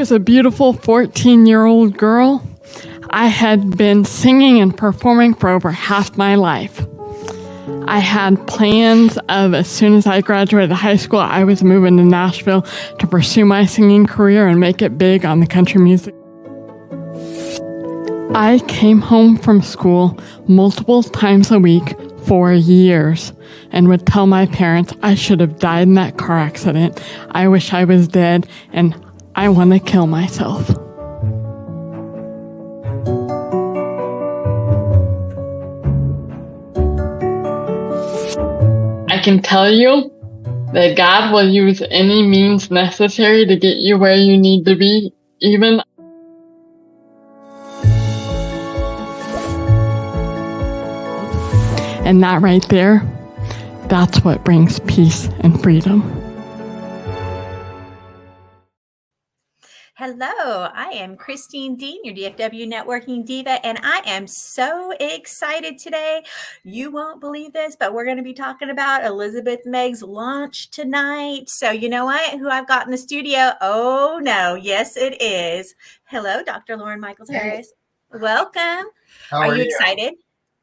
was a beautiful 14-year-old girl. I had been singing and performing for over half my life. I had plans of as soon as I graduated high school, I was moving to Nashville to pursue my singing career and make it big on the country music. I came home from school multiple times a week for years and would tell my parents I should have died in that car accident. I wish I was dead and I want to kill myself. I can tell you that God will use any means necessary to get you where you need to be, even. And that right there, that's what brings peace and freedom. Hello, I am Christine Dean, your DFW Networking Diva, and I am so excited today. You won't believe this, but we're going to be talking about Elizabeth Meigs' launch tonight. So you know what? Who I've got in the studio? Oh, no. Yes, it is. Hello, Dr. Lauren Michaels-Harris. Welcome. Are you excited?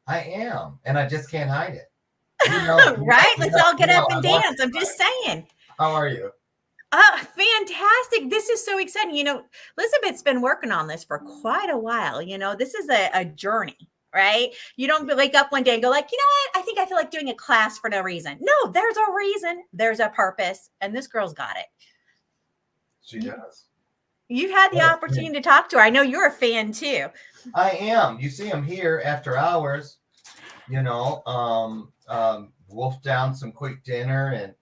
I am, and I just can't hide it. Right? Let's all get up and dance. I'm just saying. How are you? Fantastic. This is so exciting. Elizabeth's been working on this for quite a while. This is a journey, right? You don't wake up one day and go like, you know what? I feel like doing a class for no reason. No, there's a reason. There's a purpose. And this girl's got it. She does. You've had the opportunity to talk to her. I know you're a fan too. I am. You see, I'm here after hours, wolfed down some quick dinner and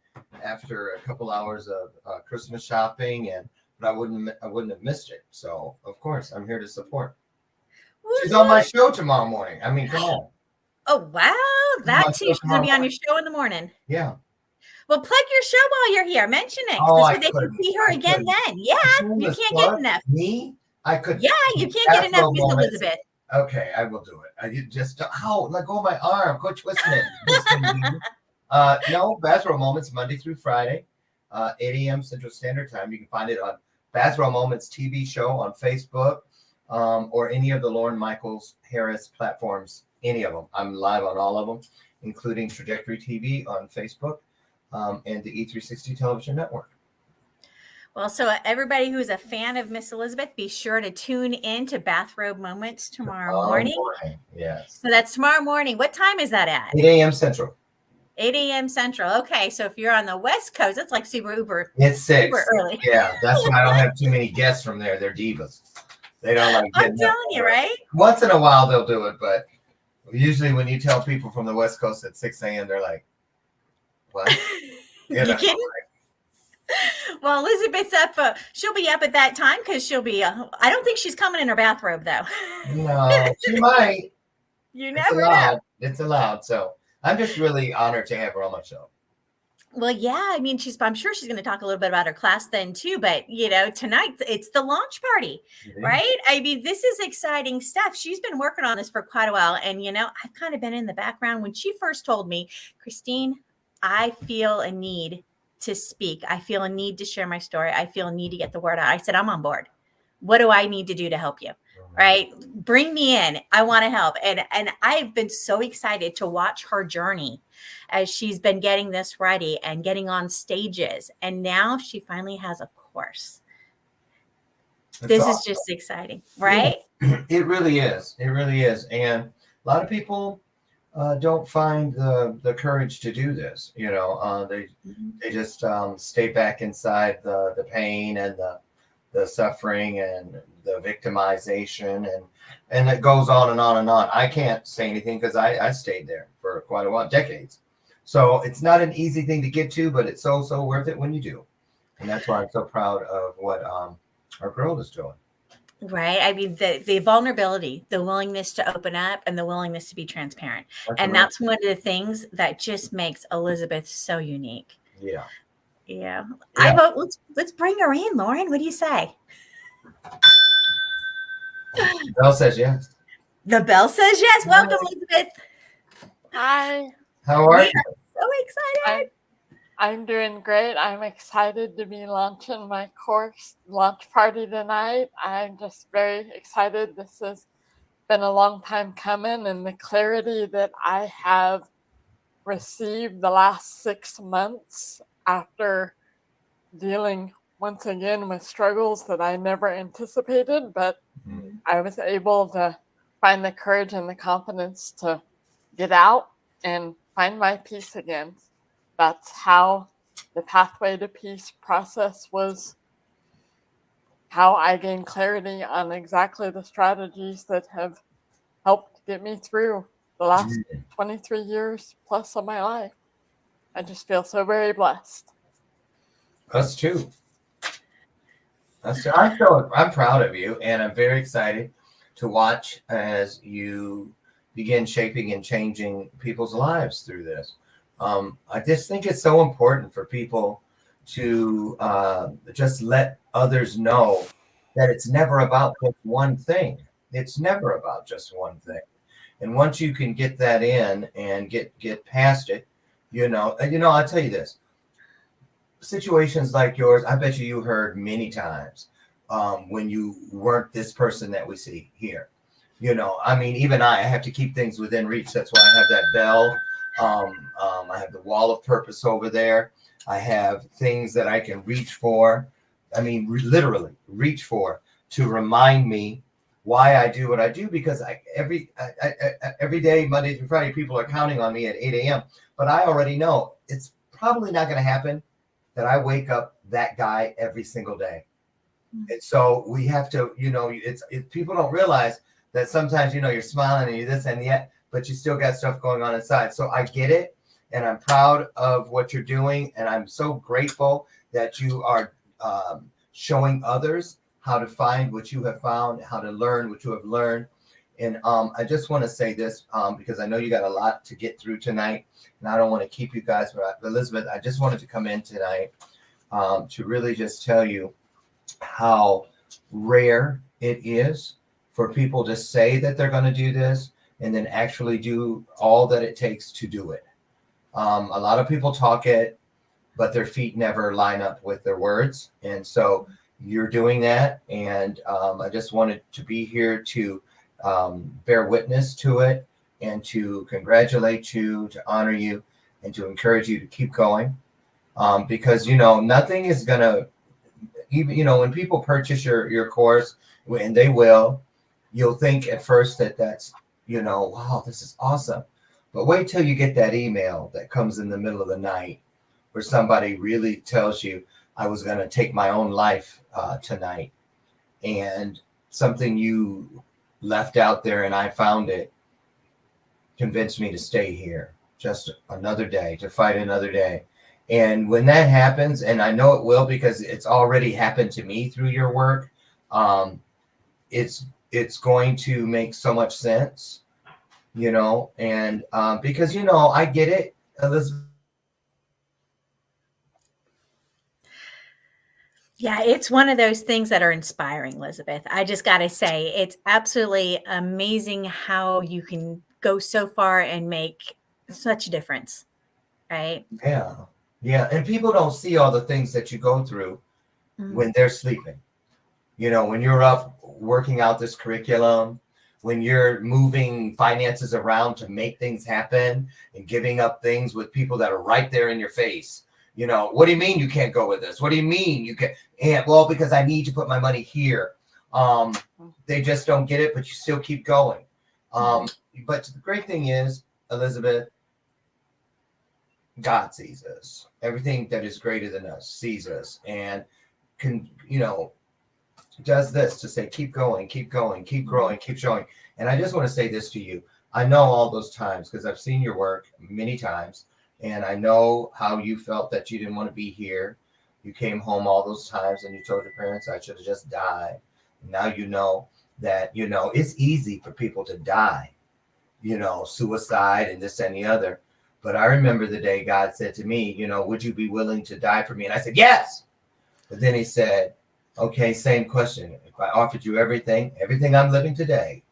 after a couple hours of Christmas shopping, but I wouldn't have missed it. So of course I'm here to support. She's on my show tomorrow morning. I mean, come on. Oh wow, that too. She's gonna be on your show in the morning. Yeah. Well, plug your show while you're here. Mention it. This way they can see her again then. Yeah, you can't get enough. Me? I could. Yeah, you can't get enough Miss Elizabeth. Okay, I will do it. I just let go of my arm. Quit twisting it. No, Bathrobe Moments, Monday through Friday, 8 a.m. Central Standard Time. You can find it on Bathrobe Moments TV show on Facebook or any of the Lauren Michaels-Harris platforms, any of them. I'm live on all of them, including Trajectory TV on Facebook and the E360 Television Network. Well, so everybody who's a fan of Miss Elizabeth, be sure to tune in to Bathrobe Moments tomorrow morning. Yes. So that's tomorrow morning. What time is that at? 8 a.m. Central. 8 a.m. Central. Okay, so if you're on the West Coast, that's like super It's 6. Super early. Yeah, that's why I don't have too many guests from there. They're divas. They don't like. I'm telling you, right? Once in a while they'll do it, but usually when you tell people from the West Coast at 6 a.m., they're like, "What? You kidding?" Well, Elizabeth's up. She'll be up at that time because she'll be. I don't think she's coming in her bathrobe though. No, she might. You never know. It's allowed. So I'm just really honored to have her on my show. Well, yeah, I mean, I'm sure she's going to talk a little bit about her class then too, but tonight it's the launch party, right? I mean, this is exciting stuff. She's been working on this for quite a while. And, I've kind of been in the background when she first told me, Christine, I feel a need to speak. I feel a need to share my story. I feel a need to get the word out. I said, I'm on board. What do I need to do to help you? Right? Bring me in. I want to help. And I've been so excited to watch her journey as she's been getting this ready and getting on stages. And now she finally has a course. This is just exciting, right? Yeah. It really is. It really is. And a lot of people don't find the courage to do this. They just stay back inside the pain and the suffering and the victimization and it goes on and on and on. I can't say anything because I stayed there for quite a while, decades. So it's not an easy thing to get to, but it's so worth it when you do. And that's why I'm so proud of what our girl is doing. Right. I mean, the vulnerability, the willingness to open up and the willingness to be transparent. That's one of the things that just makes Elizabeth so unique. Yeah. Yeah. I vote let's bring her in, Lauren. What do you say? The bell says yes. The bell says yes. Welcome, Elizabeth. Hi. How are you? So excited. I'm doing great. I'm excited to be launching my course launch party tonight. I'm just very excited. This has been a long time coming, and the clarity that I have received the last 6 months after dealing once again with struggles that I never anticipated, but I was able to find the courage and the confidence to get out and find my peace again. That's how the pathway to peace process was, how I gained clarity on exactly the strategies that have helped get me through the last 23 years plus of my life. I just feel so very blessed. Us too. I'm proud of you, and I'm very excited to watch as you begin shaping and changing people's lives through this. I just think it's so important for people to just let others know that it's never about just one thing. It's never about just one thing. And once you can get that in and get past it, I'll tell you this. Situations like yours, I bet you heard many times when you weren't this person that we see here. I mean, even I have to keep things within reach. That's why I have that bell. I have the wall of purpose over there. I have things that I can reach for. I mean, literally reach for to remind me why I do what I do, because every day, Monday through Friday, people are counting on me at 8 a.m. But I already know it's probably not going to happen that I wake up that guy every single day. And so we have to, people don't realize that sometimes, you're smiling and you're this and that, but you still got stuff going on inside. So I get it. And I'm proud of what you're doing. And I'm so grateful that you are showing others how to find what you have found, how to learn what you have learned. And I just want to say this because I know you got a lot to get through tonight, and I don't want to keep you guys. But Elizabeth, I just wanted to come in tonight to really just tell you how rare it is for people to say that they're going to do this and then actually do all that it takes to do it. A lot of people talk it, but their feet never line up with their words. And so you're doing that. And I just wanted to be here to bear witness to it and to congratulate you, to honor you, and to encourage you to keep going. Because, nothing is going to, even, when people purchase your course, and they will, you'll think at first that's, wow, this is awesome. But wait till you get that email that comes in the middle of the night where somebody really tells you, I was going to take my own life tonight. And something you left out there and I found it convinced me to stay here just another day, to fight another day. And when that happens, and I know it will because it's already happened to me through your work, it's going to make so much sense, and because, I get it, Elizabeth. Yeah, it's one of those things that are inspiring, Elizabeth. I just got to say, it's absolutely amazing how you can go so far and make such a difference, right? Yeah. And people don't see all the things that you go through when they're sleeping. When you're up working out this curriculum, when you're moving finances around to make things happen and giving up things with people that are right there in your face. What do you mean you can't go with this? What do you mean you can't? And well, because I need to put my money here. They just don't get it, but you still keep going. But the great thing is, Elizabeth, God sees us. Everything that is greater than us sees us and can, does this to say, keep going, keep going, keep growing, keep showing. And I just want to say this to you. I know all those times because I've seen your work many times. And I know how you felt that you didn't want to be here. You came home all those times and you told your parents, I should have just died. Now you know that, it's easy for people to die, suicide and this and the other. But I remember the day God said to me, would you be willing to die for me? And I said, yes. But then he said, okay, same question. If I offered you everything I'm living today,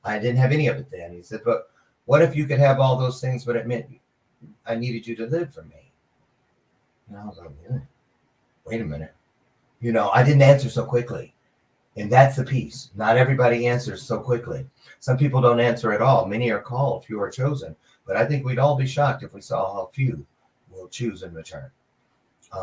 I didn't have any of it then. He said, but what if you could have all those things, but it meant I needed you to live for me? And I was like, wait a minute. I didn't answer so quickly. And that's the piece. Not everybody answers so quickly. Some people don't answer at all. Many are called, few are chosen. But I think we'd all be shocked if we saw how few will choose in return.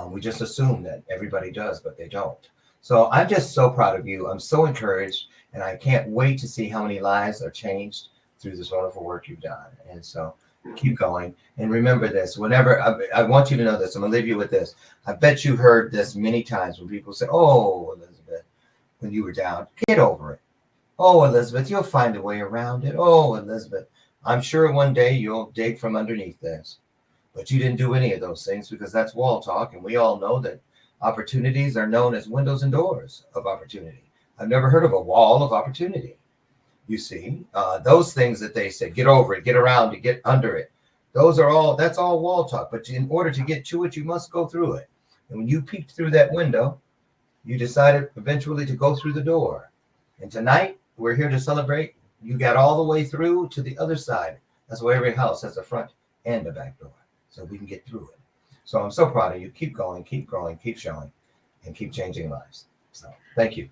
We just assume that everybody does, but they don't. So I'm just so proud of you. I'm so encouraged, and I can't wait to see how many lives are changed through this wonderful work you've done. And so keep going. And remember this, whenever I want you to know this, I'm going to leave you with this. I bet you heard this many times when people say, oh, Elizabeth, when you were down, get over it. Oh, Elizabeth, you'll find a way around it. Oh, Elizabeth, I'm sure one day you'll dig from underneath this. But you didn't do any of those things because that's wall talk. And we all know that opportunities are known as windows and doors of opportunity. I've never heard of a wall of opportunity. You see, those things that they say, get over it, get around it, get under it. That's all wall talk. But in order to get to it, you must go through it. And when you peeked through that window, you decided eventually to go through the door. And tonight, we're here to celebrate. You got all the way through to the other side. That's why every house has a front and a back door, so we can get through it. So I'm so proud of you. Keep going, keep growing, keep showing, and keep changing lives. So thank you.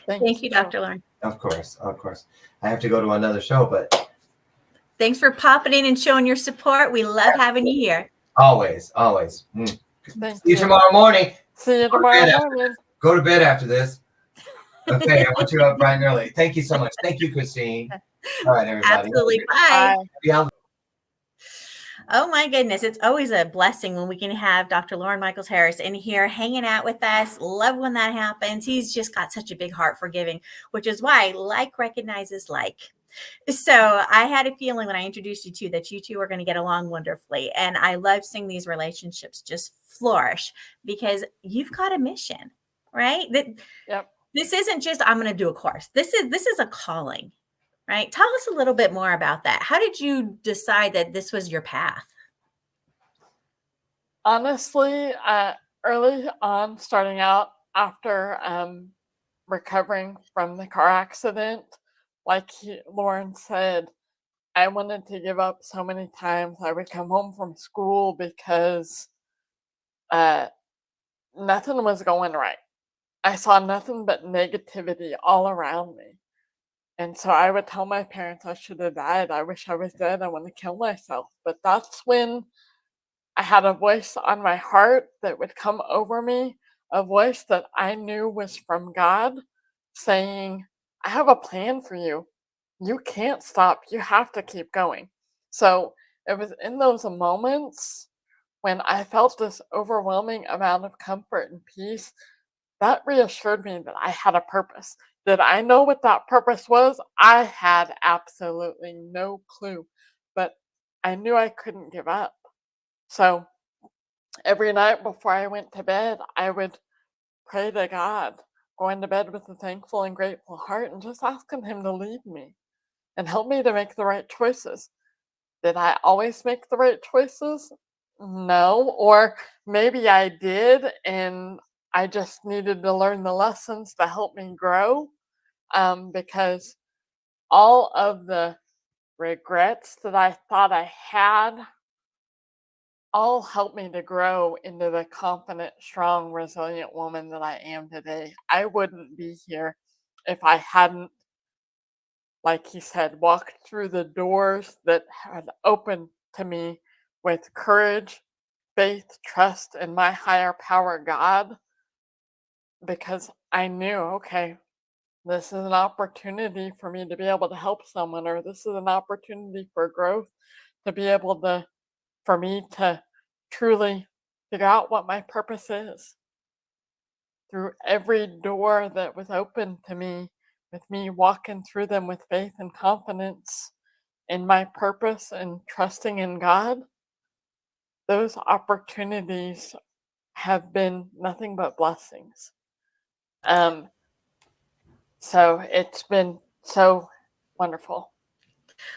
Thank you, Dr. Lauren. Of course. I have to go to another show, but thanks for popping in and showing your support. We love having you here. Always. See you tomorrow morning. See you tomorrow morning. Go to bed after this. Okay, I want you up bright and early. Thank you so much. Thank you, Christine. All right, everybody. Absolutely. Bye. Bye. Oh my goodness. It's always a blessing when we can have Dr. Lauren Michaels Harris in here hanging out with us. Love when that happens. He's just got such a big heart for giving, which is why like recognizes like. So I had a feeling when I introduced you two that you two are going to get along wonderfully. And I love seeing these relationships just flourish because you've got a mission, right? Yep. This isn't just, I'm going to do a course. This is a calling, right? Tell us a little bit more about that. How did you decide that this was your path? Honestly, early on, starting out after recovering from the car accident, like Lauren said, I wanted to give up so many times. I would come home from school because nothing was going right. I saw nothing but negativity all around me. And so I would tell my parents I should have died. I wish I was dead. I want to kill myself. But that's when I had a voice on my heart that would come over me, a voice that I knew was from God saying, I have a plan for you. You can't stop. You have to keep going. So it was in those moments when I felt this overwhelming amount of comfort and peace that reassured me that I had a purpose. Did I know what that purpose was? I had absolutely no clue, but I knew I couldn't give up. So every night before I went to bed, I would pray to God, going to bed with a thankful and grateful heart and just asking Him to lead me and help me to make the right choices. Did I always make the right choices? No. Or maybe I did, and I just needed to learn the lessons to help me grow, because all of the regrets that I thought I had all helped me to grow into the confident, strong, resilient woman that I am today. I wouldn't be here if I hadn't, like he said, walked through the doors that had opened to me with courage, faith, trust in my higher power, God, because I knew, okay, this is an opportunity for me to be able to help someone, or this is an opportunity for growth, to be able to, for me to truly figure out what my purpose is. Through every door that was open to me, with me walking through them with faith and confidence in my purpose and trusting in God, those opportunities have been nothing but blessings. So it's been so wonderful.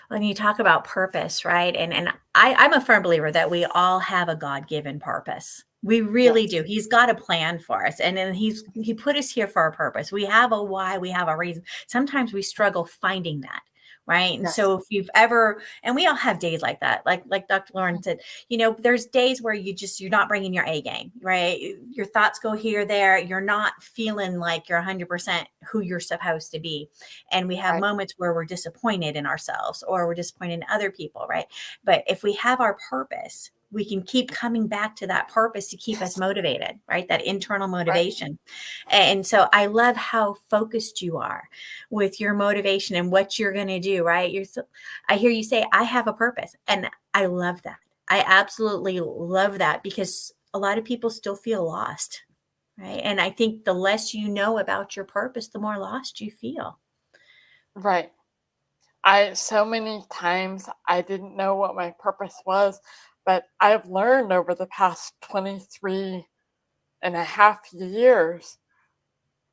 When you talk about purpose, right? And I'm a firm believer that we all have a God-given purpose. We really do. He's got a plan for us. And then he put us here for a purpose. We have a why, we have a reason. Sometimes we struggle finding that. right? And Yes. so if you've ever, and we all have days like that, like Dr. Lauren said, there's days where you're not bringing your A game, right? Your thoughts go here, there. You're not feeling like you're 100% who you're supposed to be. And we have Right. moments where we're disappointed in ourselves or we're disappointed in other people, right? But if we have our purpose, we can keep coming back to that purpose to keep us motivated, right? That internal motivation. And so I love how focused you are with your motivation and what you're going to do, right? I hear you say, I have a purpose. And I love that. I absolutely love that because a lot of people still feel lost, right? And I think the less you know about your purpose, the more lost you feel. Right. So many times I didn't know what my purpose was, but I've learned over the past 23 and a half years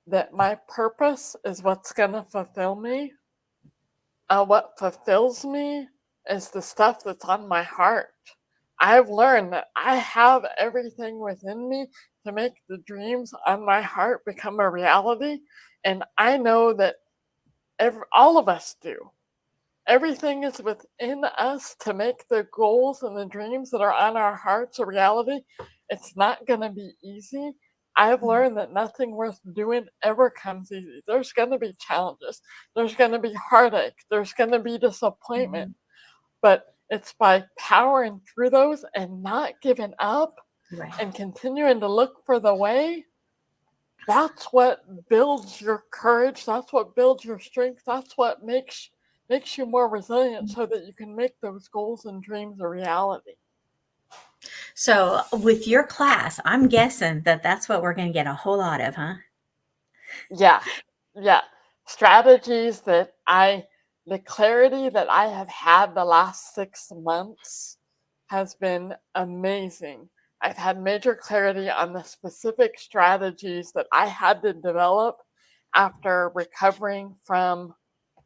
that my purpose is what's going to fulfill me. What fulfills me is the stuff that's on my heart. I've learned that I have everything within me to make the dreams on my heart become a reality. And I know that all of us do. Everything is within us to make the goals and the dreams that are on our hearts a reality. It's not going to be easy. I've learned that nothing worth doing ever comes easy. There's going to be challenges. There's going to be heartache. There's going to be disappointment. But it's by powering through those and not giving up Right. and continuing to look for the way. That's what builds your courage. That's what builds your strength. That's what makes you more resilient so that you can make those goals and dreams a reality. So with your class, I'm guessing that that's what we're going to get a whole lot of, huh? Yeah. Strategies the clarity that I have had the last 6 months has been amazing. I've had major clarity on the specific strategies that I had to develop after recovering from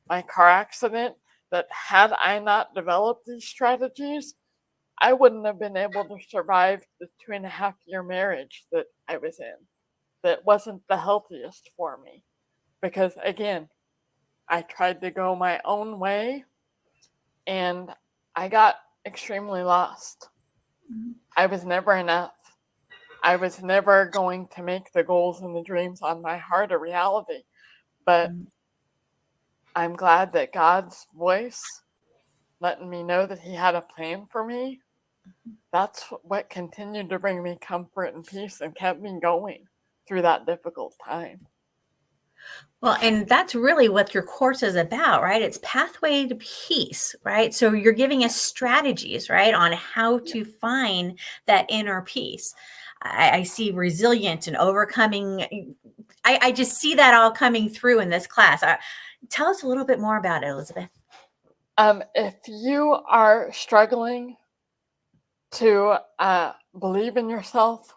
my car accident, that had I not developed these strategies, I wouldn't have been able to survive the 2.5-year marriage that I was in. That wasn't the healthiest for me. Because again, I tried to go my own way and I got extremely lost. I was never enough. I was never going to make the goals and the dreams on my heart a reality. But I'm glad that God's voice letting me know that He had a plan for me, that's what continued to bring me comfort and peace and kept me going through that difficult time. Well, and that's really what your course is about, right? It's pathway to peace, right? So you're giving us strategies, right, on how to find that inner peace. I see resilient and overcoming. I just see that all coming through in this class. Tell us a little bit more about it, Elizabeth. If you are struggling to believe in yourself,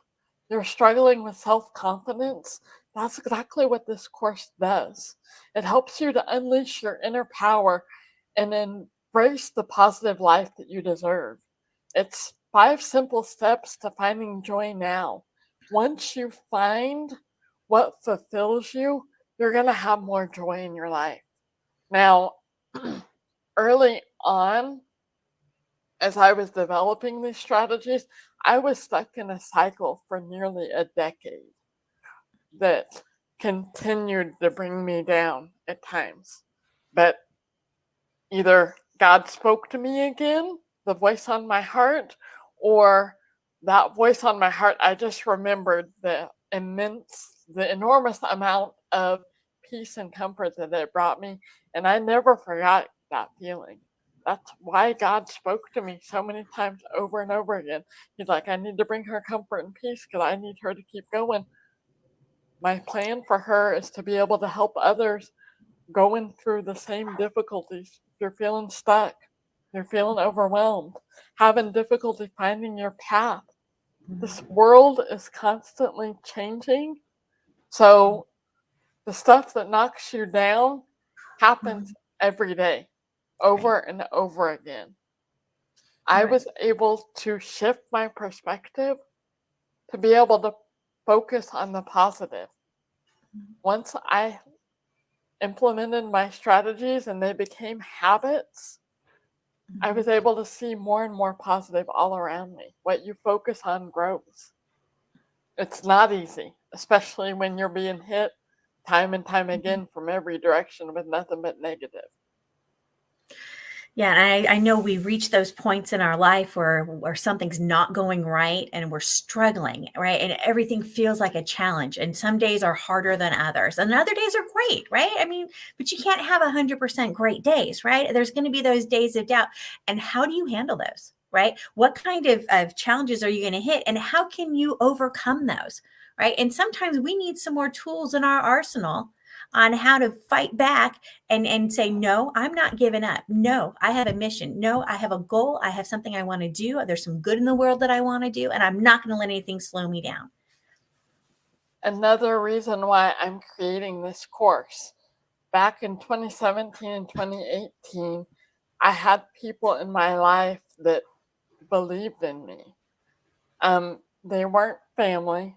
you're struggling with self-confidence, that's exactly what this course does. It helps you to unleash your inner power and embrace the positive life that you deserve. It's 5 simple steps to finding joy now. Once you find what fulfills you, you're going to have more joy in your life. Now, early on, as I was developing these strategies, I was stuck in a cycle for nearly a decade that continued to bring me down at times. But either God spoke to me again, the voice on my heart, or that voice on my heart, I just remembered the enormous amount of peace and comfort that it brought me. And I never forgot that feeling. That's why God spoke to me so many times over and over again. He's like, I need to bring her comfort and peace because I need her to keep going. My plan for her is to be able to help others going through the same difficulties. If you're feeling stuck, you're feeling overwhelmed, having difficulty finding your path. This world is constantly changing. So the stuff that knocks you down happens every day, over and over again. I was able to shift my perspective to be able to focus on the positive. Once I implemented my strategies and they became habits, I was able to see more and more positive all around me. What you focus on grows. It's not easy, especially when you're being hit time and time again from every direction with nothing but negative. Yeah, and I know we reach those points in our life where something's not going right and we're struggling, right? And everything feels like a challenge. And some days are harder than others, and other days are great, right? I mean, but you can't have 100% great days, right? There's going to be those days of doubt. And how do you handle those, right? What kind of challenges are you going to hit, and how can you overcome those, right? And sometimes we need some more tools in our arsenal on how to fight back and say, no, I'm not giving up. No, I have a mission. No, I have a goal. I have something I want to do. There's some good in the world that I want to do, and I'm not going to let anything slow me down. Another reason why I'm creating this course, back in 2017 and 2018, I had people in my life that believed in me. They weren't family.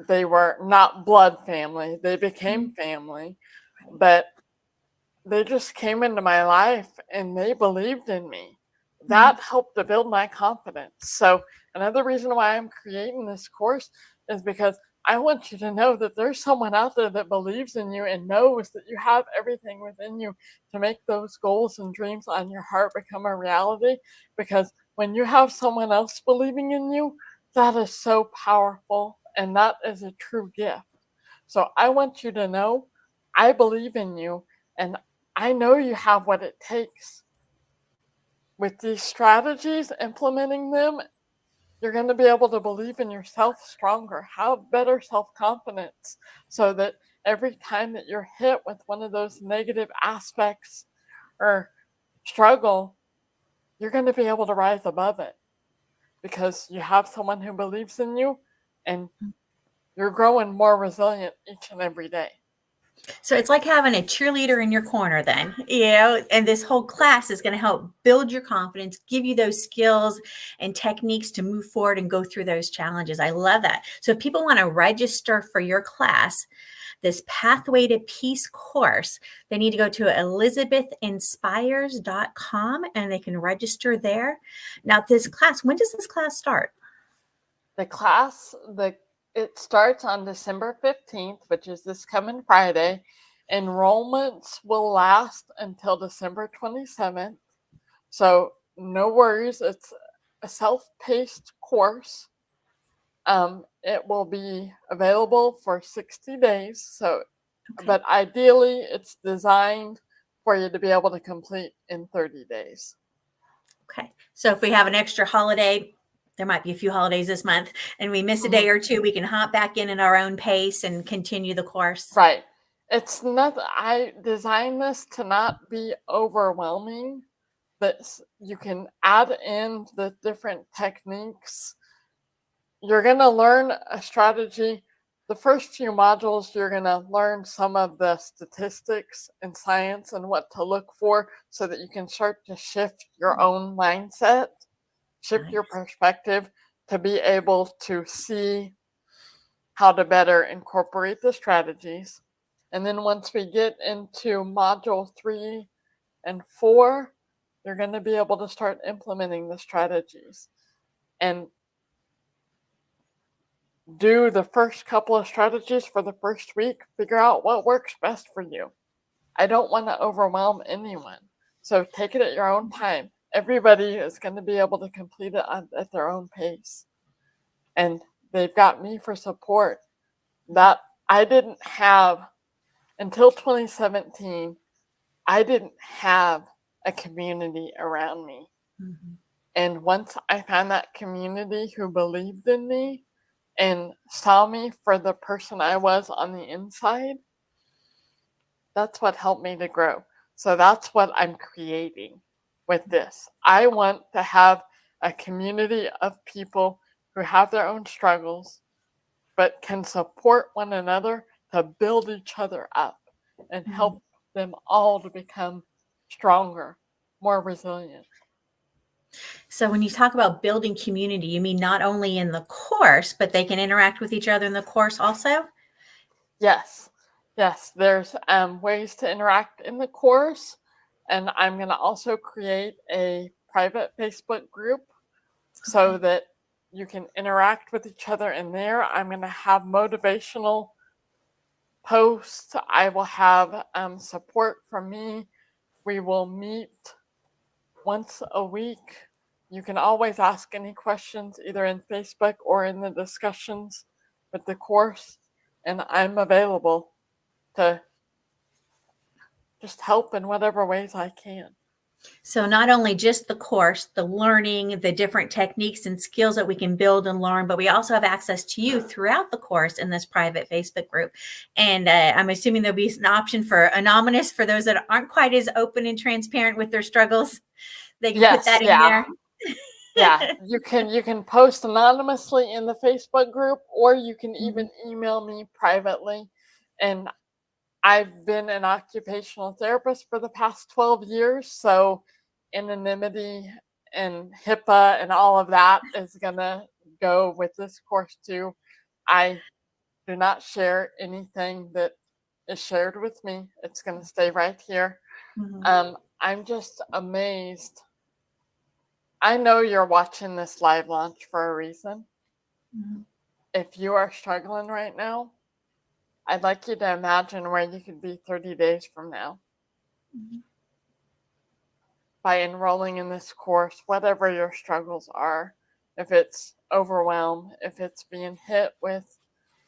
They were not blood family. They became family, but they just came into my life and they believed in me. That helped to build my confidence. So another reason why I'm creating this course is because I want you to know that there's someone out there that believes in you and knows that you have everything within you to make those goals and dreams on your heart become a reality. Because when you have someone else believing in you, that is so powerful, and that is a true gift. So I want you to know I believe in you, and I know you have what it takes. With these strategies, implementing them, you're going to be able to believe in yourself stronger, have better self-confidence, so that every time that you're hit with one of those negative aspects or struggle, you're going to be able to rise above it because you have someone who believes in you and you're growing more resilient each and every day. So it's like having a cheerleader in your corner then, and this whole class is going to help build your confidence, give you those skills and techniques to move forward and go through those challenges. I love that. So if people want to register for your class, this Pathway to Peace course, they need to go to elizabethinspires.com and they can register there. Now, this class, when does this class start? It starts on December 15th, which is this coming Friday. Enrollments will last until December 27th. So no worries, it's a self-paced course. It will be available for 60 days. So, Okay. but ideally it's designed for you to be able to complete in 30 days. Okay. So if we have an extra holiday, there might be a few holidays this month, and we miss a day or two, we can hop back in our own pace and continue the course. Right. It's not, I designed this to not be overwhelming, but you can add in the different techniques. You're going to learn a strategy. The first few modules, you're going to learn some of the statistics and science and what to look for so that you can start to shift your own mindset, shift your perspective to be able to see how to better incorporate the strategies. And then once we get into module 3 and 4, you're going to be able to start implementing the strategies and do the first couple of strategies for the first week. Figure out what works best for you. I don't want to overwhelm anyone. So take it at your own time. Everybody is going to be able to complete it at their own pace. And they've got me for support. That I didn't have until 2017. I didn't have a community around me. Mm-hmm. And once I found that community who believed in me and saw me for the person I was on the inside, that's what helped me to grow. So that's what I'm creating with this. I want to have a community of people who have their own struggles, but can support one another to build each other up and help them all to become stronger, more resilient. So when you talk about building community, you mean not only in the course, but they can interact with each other in the course also? Yes. Yes, there's ways to interact in the course, and I'm going to also create a private Facebook group so Okay. that you can interact with each other in there. I'm going to have motivational posts. I will have support from me. We will meet once a week. You can always ask any questions either in Facebook or in the discussions with the course, and I'm available to just help in whatever ways I can. So not only just the course, the learning, the different techniques and skills that we can build and learn, but we also have access to you throughout the course in this private Facebook group. And I'm assuming there'll be an option for anonymous for those that aren't quite as open and transparent with their struggles. They can put Yes, that in yeah. there. Yeah, you can post anonymously in the Facebook group, or you can Mhm. even email me privately. And I've been an occupational therapist for the past 12 years, so anonymity and HIPAA and all of that is gonna go with this course too. I do not share anything that is shared with me. It's gonna stay right here. Mhm. I'm just amazed. I know you're watching this live launch for a reason. Mhm. If you are struggling right now, I'd like you to imagine where you could be 30 days from now Mhm. by enrolling in this course, whatever your struggles are. If it's overwhelm, if it's being hit with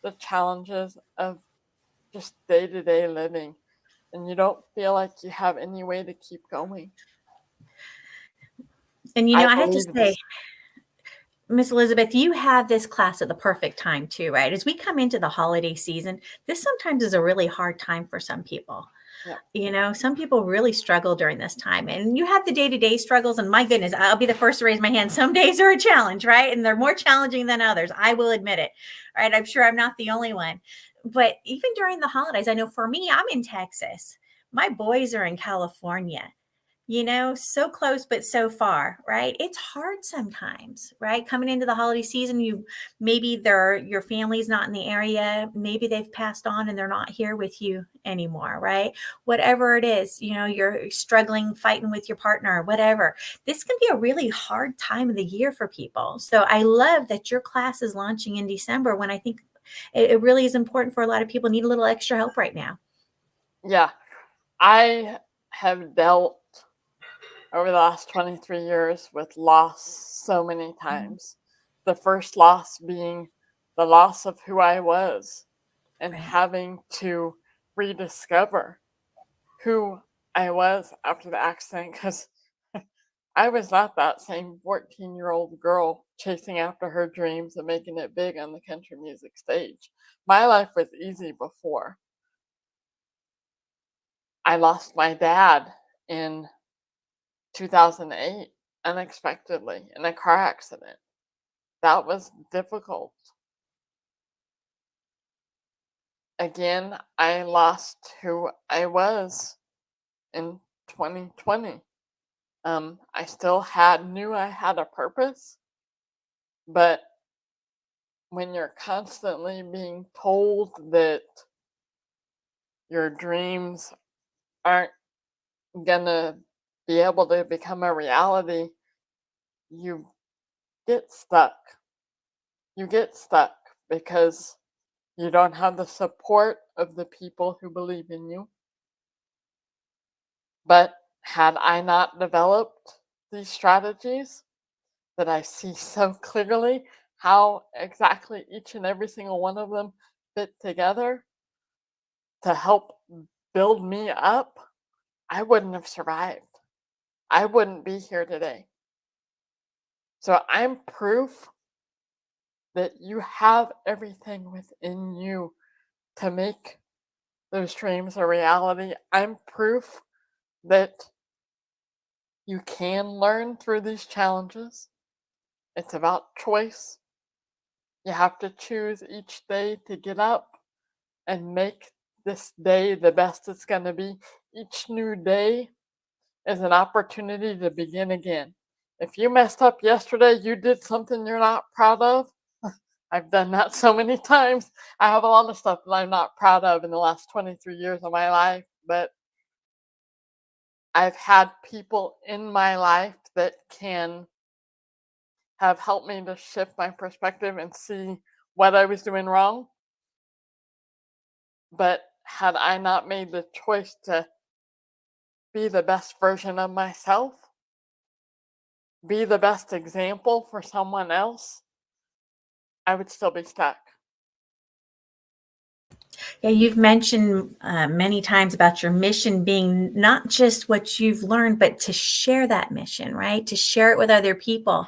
the challenges of just day to day living, and you don't feel like you have any way to keep going. And I I have to believe say, this. Miss Elizabeth, you have this class at the perfect time too, right? As we come into the holiday season, this sometimes is a really hard time for some people. Yeah. Some people really struggle during this time, and you have the day-to-day struggles. And my goodness, I'll be the first to raise my hand. Some days are a challenge, right? And they're more challenging than others. I will admit it. Right. I'm sure I'm not the only one. But even during the holidays, I know for me, I'm in Texas. My boys are in California, so close but so far, right? It's hard sometimes, right? Coming into the holiday season, maybe your family's not in the area, maybe they've passed on and they're not here with you anymore, right? Whatever it is, you're struggling, fighting with your partner, whatever. This can be a really hard time of the year for people. So I love that your class is launching in December when I think it really is important for a lot of people need a little extra help right now. Yeah. I have dealt over the last 23 years with loss so many Mhm. times. The first loss being the loss of who I was and Right. having to rediscover who I was after the accident because I was not that same 14-year-old girl chasing after her dreams and making it big on the country music stage. My life was easy before. I lost my dad in 2008 unexpectedly in a car accident. That was difficult. Again, I lost who I was in 2020. I still knew I had a purpose, but when you're constantly being told that your dreams aren't gonna be able to become a reality, you get stuck. You get stuck because you don't have the support of the people who believe in you. But had I not developed these strategies that I see so clearly how exactly each and every single one of them fit together to help build me up, I wouldn't have survived. I wouldn't be here today. So I'm proof that you have everything within you to make those dreams a reality. I'm proof that you can learn through these challenges. It's about choice. You have to choose each day to get up and make this day the best it's going to be. Each new day is an opportunity to begin again. If you messed up yesterday, you did something you're not proud of, I've done that so many times. I have a lot of stuff that I'm not proud of in the last 23 years of my life, but I've had people in my life that can have helped me to shift my perspective and see what I was doing wrong. But had I not made the choice to be the best version of myself, be the best example for someone else, I would still be stuck. Yeah, you've mentioned many times about your mission being not just what you've learned, but to share that mission, right? To share it with other people.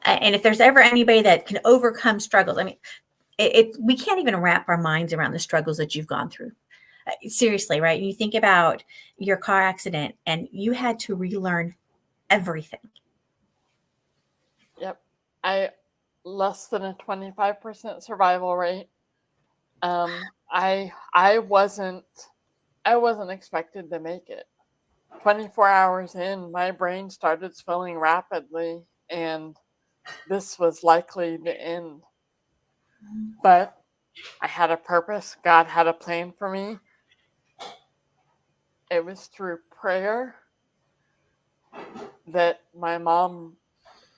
And if there's ever anybody that can overcome struggles, I mean, we can't even wrap our minds around the struggles that you've gone through. Seriously, right? You think about your car accident and you had to relearn everything. Yep. I less than a 25% survival rate. I wasn't expected to make it. 24 hours in, my brain started swelling rapidly, and this was likely the end. But I had a purpose. God had a plan for me. It was through prayer that my mom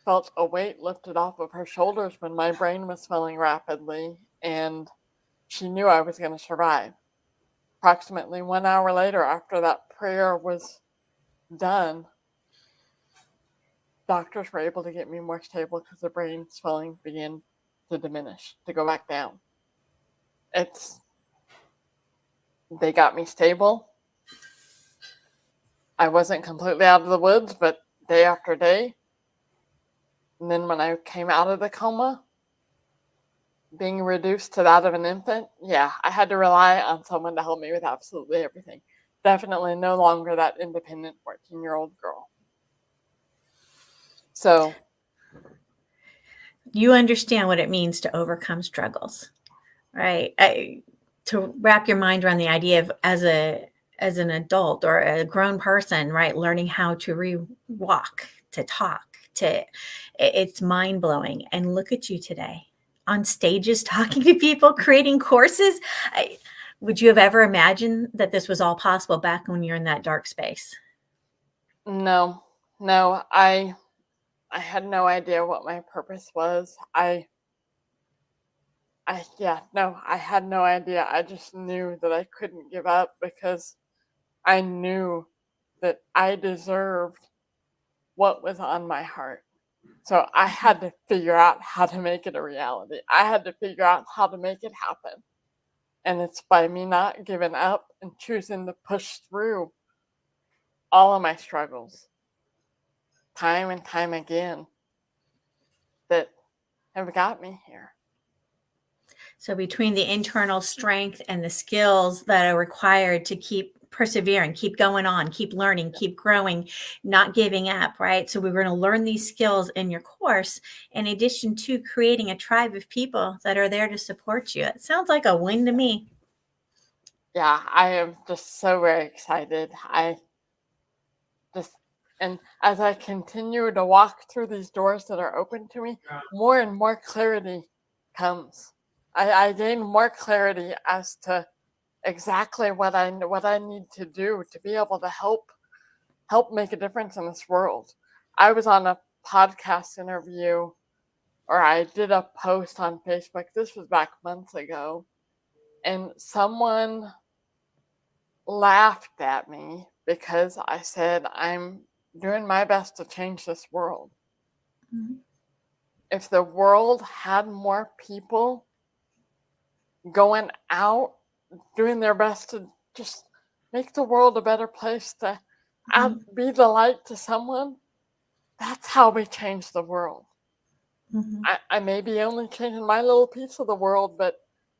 felt a weight lifted off of her shoulders when my brain was swelling rapidly, and she knew I was going to survive. Approximately 1 hour later, after that prayer was done, doctors were able to get me more stable because the brain swelling began to diminish, to go back down. They got me stable. I wasn't completely out of the woods, but day after day. And then when I came out of the coma, being reduced to that of an infant, yeah, I had to rely on someone to help me with absolutely everything. Definitely no longer that independent 14-year-old girl. So You understand what it means to overcome struggles, right? To wrap your mind around the idea of as an adult or a grown person, right? Learning how to walk, to talk, it's mind blowing. And look at you today on stages, talking to people, creating courses. Would you have ever imagined that this was all possible back when you're in that dark space? no, I had no idea what my purpose was. I had no idea. I just knew that I couldn't give up because I knew that I deserved what was on my heart. So I had to figure out how to make it a reality. I had to figure out how to make it happen. And it's by me not giving up and choosing to push through all of my struggles, time and time again, that have got me here. So between the internal strength and the skills that are required to keep persevering, keep going on, keep learning, keep growing, not giving up, right? So we're going to learn these skills in your course, in addition to creating a tribe of people that are there to support you. It sounds like a win to me. Yeah, I am just so very excited. And as I continue to walk through these doors that are open to me, more and more clarity comes. I gain more clarity as to exactly what I need to do to be able to help make a difference in this world. I was on a podcast interview, or I did a post on Facebook. This was back months ago, and someone laughed at me because I said I'm doing my best to change this world. Mm-hmm. If the world had more people going out doing their best to just make the world a better place, to be the light to someone, that's how we change the world. Mm-hmm. I may be only changing my little piece of the world, but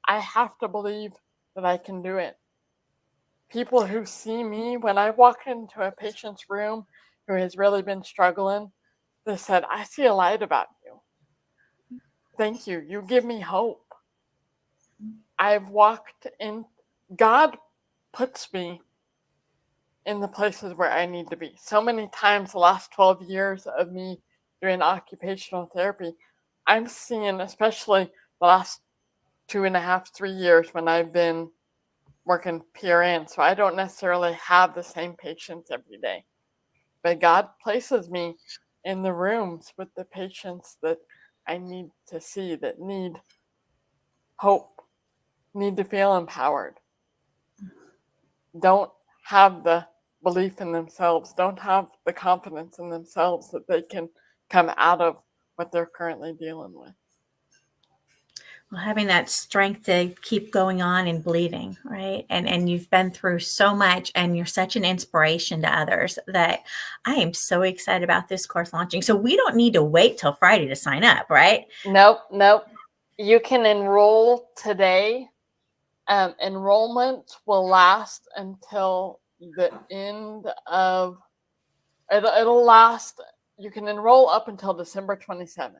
I have to believe that I can do it. People who see me, when I walk into a patient's room who has really been struggling, they said, I see a light about you. Thank you. You give me hope. I've walked in, God puts me in the places where I need to be. So many times the last 12 years of me doing occupational therapy, I'm seeing, especially the last 2.5, 3 years when I've been working PRN. So I don't necessarily have the same patients every day. But God places me in the rooms with the patients that I need to see, that need hope, need to feel empowered, don't have the belief in themselves, don't have the confidence in themselves that they can come out of what they're currently dealing with. Well, having that strength to keep going on and believing, right? And you've been through so much, and you're such an inspiration to others that I am so excited about this course launching. So we don't need to wait till Friday to sign up, right? Nope. You can enroll today. Enrollment will last until the end of, it'll last, you can enroll up until December 27th.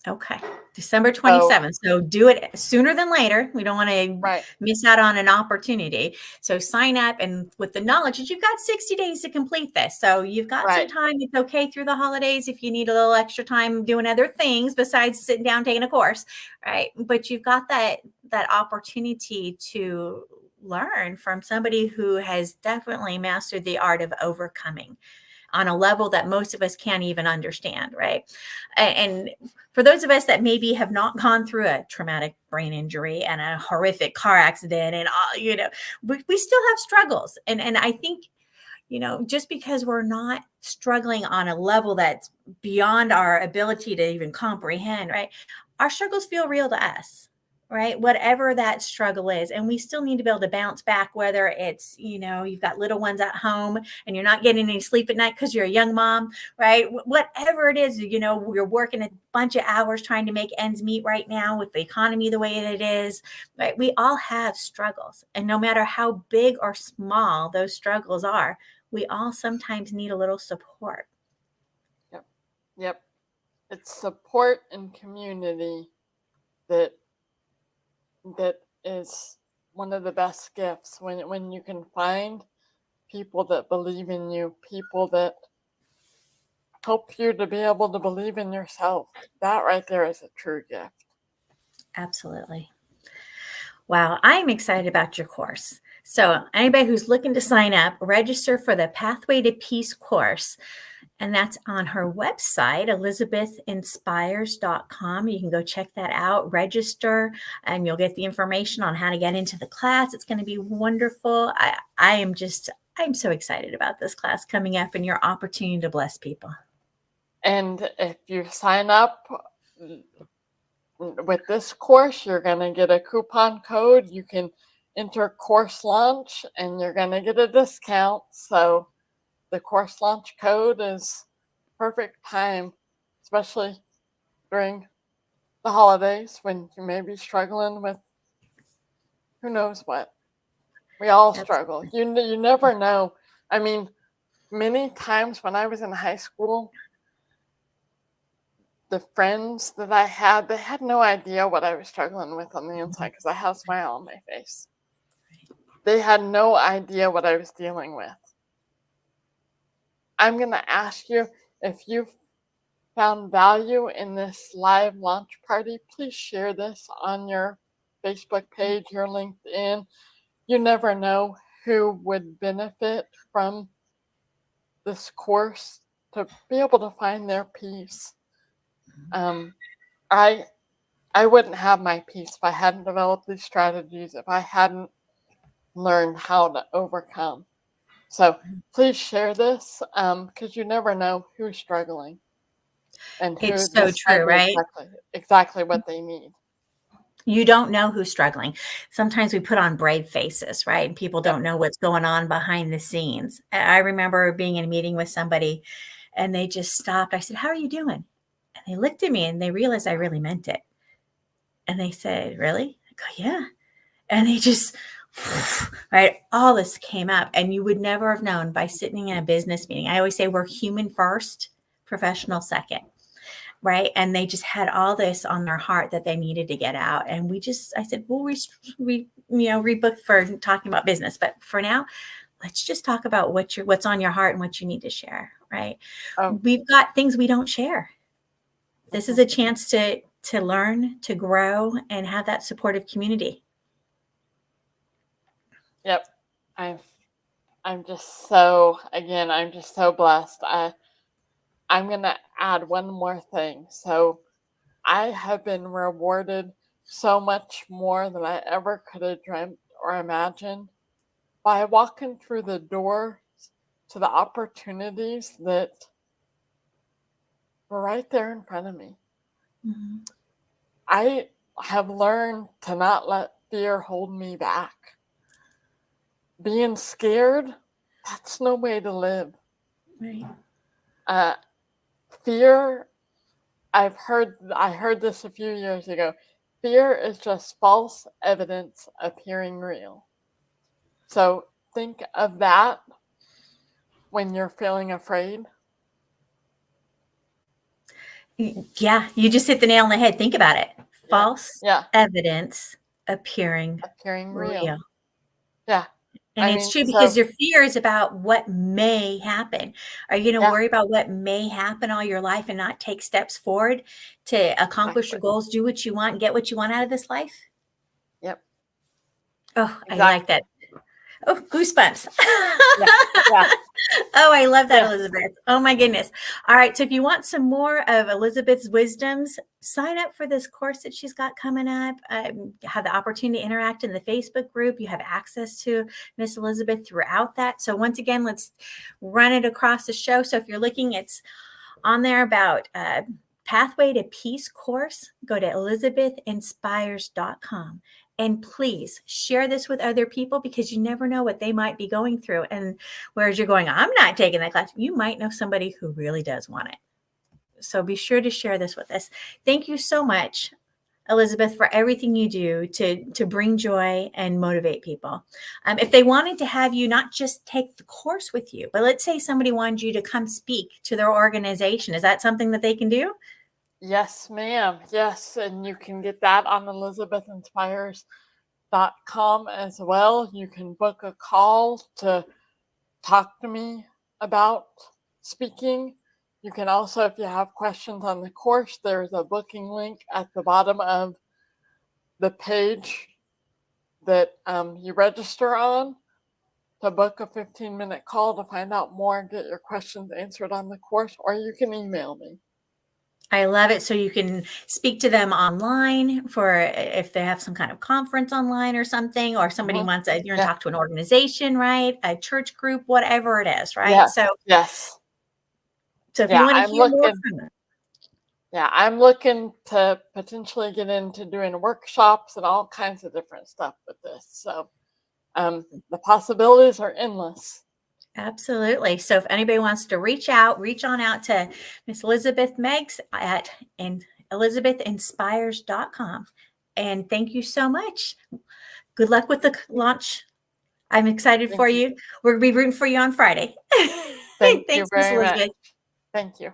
Okay. December 27th. So do it sooner than later. We don't want to miss out on an opportunity. So sign up, and with the knowledge that you've got 60 days to complete this. So you've got some time. It's okay through the holidays if you need a little extra time doing other things besides sitting down taking a course, right? But you've got that opportunity to learn from somebody who has definitely mastered the art of overcoming on a level that most of us can't even understand, right? And for those of us that maybe have not gone through a traumatic brain injury and a horrific car accident, and we still have struggles. And I think, just because we're not struggling on a level that's beyond our ability to even comprehend, right? Our struggles feel real to us, right? Whatever that struggle is. And we still need to be able to bounce back, whether it's, you've got little ones at home and you're not getting any sleep at night because you're a young mom, right? Whatever it is, you're working a bunch of hours trying to make ends meet right now with the economy the way it is, right? We all have struggles. And no matter how big or small those struggles are, we all sometimes need a little support. Yep. It's support and community that is one of the best gifts, when you can find people that believe in you, people that help you to be able to believe in yourself. That right there is a true gift. Absolutely. Wow, I'm excited about your course. So anybody who's looking to sign up, register for the Pathway to Peace course. And that's on her website, elizabethinspires.com. You can go check that out, register, and you'll get the information on how to get into the class. It's going to be wonderful. I'm so excited about this class coming up and your opportunity to bless people. And if you sign up with this course, you're going to get a coupon code. You can enter course launch and you're going to get a discount. So the course launch code is perfect time, especially during the holidays when you may be struggling with who knows what. We all struggle. You never know. I mean, many times when I was in high school, the friends that I had, they had no idea what I was struggling with on the inside because I had a smile on my face. They had no idea what I was dealing with. I'm going to ask you, if you've found value in this live launch party, please share this on your Facebook page, your LinkedIn. You never know who would benefit from this course to be able to find their peace. I wouldn't have my peace if I hadn't developed these strategies, if I hadn't learned how to overcome. So please share this, because you never know who's struggling and who it's so true, right? Exactly what they need. You don't know who's struggling. Sometimes we put on brave faces, right? And people don't know what's going on behind the scenes. I remember being in a meeting with somebody and they just stopped. I said, "How are you doing?" And they looked at me and they realized I really meant it. And they said, "Really?" I go, "Yeah." And they just, right, all this came up. And you would never have known by sitting in a business meeting. I always say we're human first, professional second. Right. And they just had all this on their heart that they needed to get out. And I said, we'll rebook for talking about business. But for now, let's just talk about what's on your heart and what you need to share. Right. We've got things we don't share. This is a chance to to learn, to grow, and have that supportive community. Yep. I'm just so blessed. I'm going to add one more thing. So I have been rewarded so much more than I ever could have dreamt or imagined by walking through the door to the opportunities that were right there in front of me. Mm-hmm. I have learned to not let fear hold me back. Being scared, that's no way to live. Right. Fear, I heard this a few years ago. Fear is just false evidence appearing real. So think of that when you're feeling afraid. Yeah, you just hit the nail on the head. Think about it. False Yeah. evidence appearing real. Yeah. And it's true because your fear is about what may happen. Are you going to worry about what may happen all your life and not take steps forward to accomplish your goals, do what you want, and get what you want out of this life? Yep. Oh, exactly. I like that. Oh, goosebumps. Yeah. Oh, I love that, Elizabeth. Oh, my goodness. All right. So if you want some more of Elizabeth's wisdoms, sign up for this course that she's got coming up. Have the opportunity to interact in the Facebook group. You have access to Miss Elizabeth throughout that. So once again, let's run it across the show. So if you're looking, it's on there about Pathway to Peace course. Go to elizabethinspires.com. And please share this with other people because you never know what they might be going through. And whereas you're going, I'm not taking that class, you might know somebody who really does want it. So be sure to share this with us. Thank you so much, Elizabeth, for everything you do to bring joy and motivate people. If they wanted to have you not just take the course with you, but let's say somebody wanted you to come speak to their organization, is that something that they can do? Yes, ma'am. Yes. And you can get that on elizabethinspires.com as well. You can book a call to talk to me about speaking. You can also, if you have questions on the course, there's a booking link at the bottom of the page that you register on to book a 15-minute call to find out more and get your questions answered on the course, or you can email me. I love it. So you can speak to them online for if they have some kind of conference online or something, or somebody wants to talk to an organization, right? A church group, whatever it is, right? Yes. So yes. So if you want to hear more from them. Yeah, I'm looking to potentially get into doing workshops and all kinds of different stuff with this. So the possibilities are endless. Absolutely. So if anybody wants to reach on out to Miss Elizabeth Meigs at elizabethinspires.com. And thank you so much. Good luck with the launch. I'm excited for you. We're going to be rooting for you on Friday. Thanks, you very much. Thank you.